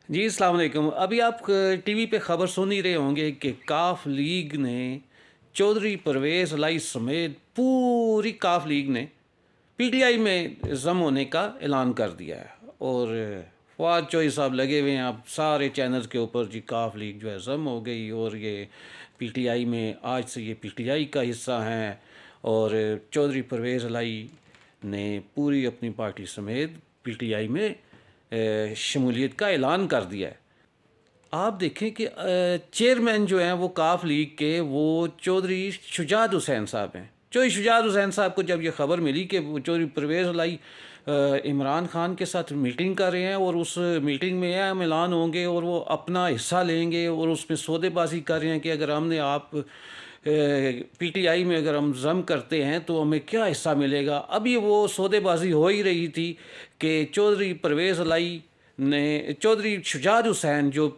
جی السلام علیکم۔ ابھی آپ ٹی وی پہ خبر سن ہی رہے ہوں گے کہ کاف لیگ نے چودھری پرویز الہی سمیت پوری کاف لیگ نے پی ٹی آئی میں ضم ہونے کا اعلان کر دیا ہے، اور فواد چوہی صاحب لگے ہوئے ہیں اب سارے چینلز کے اوپر، جی کاف لیگ جو ہے ضم ہو گئی اور یہ پی ٹی آئی میں آج سے یہ پی ٹی آئی کا حصہ ہیں، اور چودھری پرویز الہی نے پوری اپنی پارٹی سمیت پی ٹی آئی میں شمولیت کا اعلان کر دیا ہے۔ آپ دیکھیں کہ چیئرمین جو ہیں وہ کاف لیگ کے وہ چودھری شجاعت حسین صاحب ہیں۔ چودھری شجاعت حسین صاحب کو جب یہ خبر ملی کہ وہ چودھری پرویز الہی عمران خان کے ساتھ میٹنگ کر رہے ہیں اور اس میٹنگ میں اہم اعلان ہوں گے اور وہ اپنا حصہ لیں گے اور اس میں سودے بازی کر رہے ہیں کہ اگر ہم نے پی ٹی آئی میں اگر ہم ضم کرتے ہیں تو ہمیں کیا حصہ ملے گا، ابھی وہ سودے بازی ہو ہی رہی تھی کہ چودھری پرویز الہی نے، چودھری شجاعت حسین جو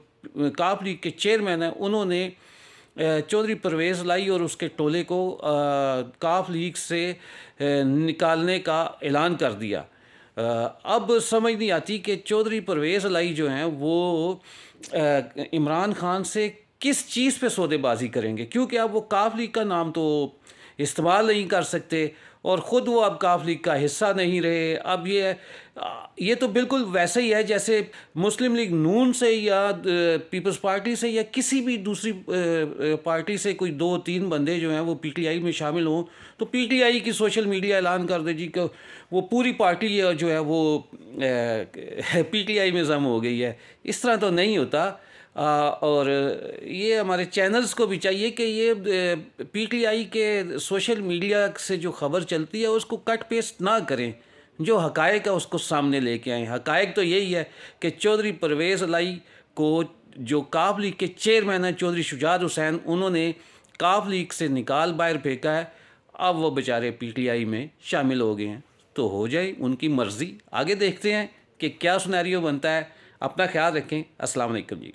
کاف لیگ کے چیئرمین ہیں، انہوں نے چودھری پرویز الہی اور اس کے ٹولے کو کاف لیگ سے نکالنے کا اعلان کر دیا۔ اب سمجھ نہیں آتی کہ چودھری پرویز الہی جو ہیں وہ عمران خان سے کس چیز پہ سودے بازی کریں گے، کیونکہ اب وہ کاف لیگ کا نام تو استعمال نہیں کر سکتے اور خود وہ اب کاف لیگ کا حصہ نہیں رہے۔ اب یہ تو بالکل ویسے ہی ہے جیسے مسلم لیگ نون سے یا پیپلز پارٹی سے یا کسی بھی دوسری پارٹی سے کوئی دو تین بندے جو ہیں وہ پی ٹی آئی میں شامل ہوں تو پی ٹی آئی کی سوشل میڈیا اعلان کر دے جی کہ وہ پوری پارٹی جو ہے وہ پی ٹی آئی میں ضم ہو گئی ہے۔ اس طرح تو نہیں ہوتا، اور یہ ہمارے چینلز کو بھی چاہیے کہ یہ پی ٹی آئی کے سوشل میڈیا سے جو خبر چلتی ہے اس کو کٹ پیسٹ نہ کریں، جو حقائق ہے اس کو سامنے لے کے آئیں۔ حقائق تو یہی ہے کہ چودھری پرویز الہی کو جو کاف لیگ کے چیئرمین ہیں چودھری شجاعت حسین، انہوں نے کاف لیگ سے نکال باہر پھینکا ہے، اب وہ بیچارے پی ٹی آئی میں شامل ہو گئے ہیں تو ہو جائے، ان کی مرضی، آگے دیکھتے ہیں کہ کیا سنیریو بنتا ہے۔ اپنا خیال رکھیں، السلام علیکم جی۔